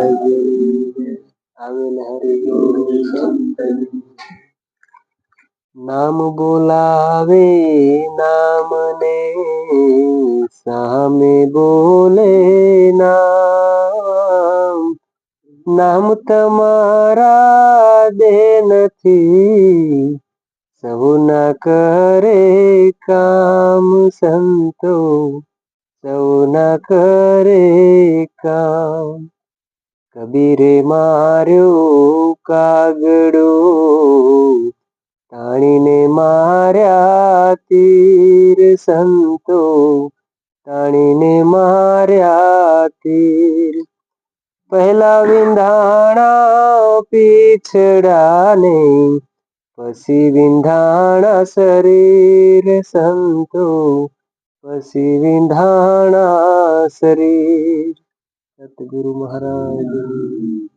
મહારાજ આવેલ હરિ નામ બોલાવે નામને સામે બોલે નામ તમારા દે નથી સૌના કરે કામ સંતો સૌના કરે કામ કબીરે માર્યો કાગડો તાણીને માર્યા તીર સંતો તાણીને માર્યા તીર પહેલા વિંધાણા પીછડાને પછી વિંધાણા શરીર સંતો પછી વિંધાણા શરીર સતગુરુ મહારાજ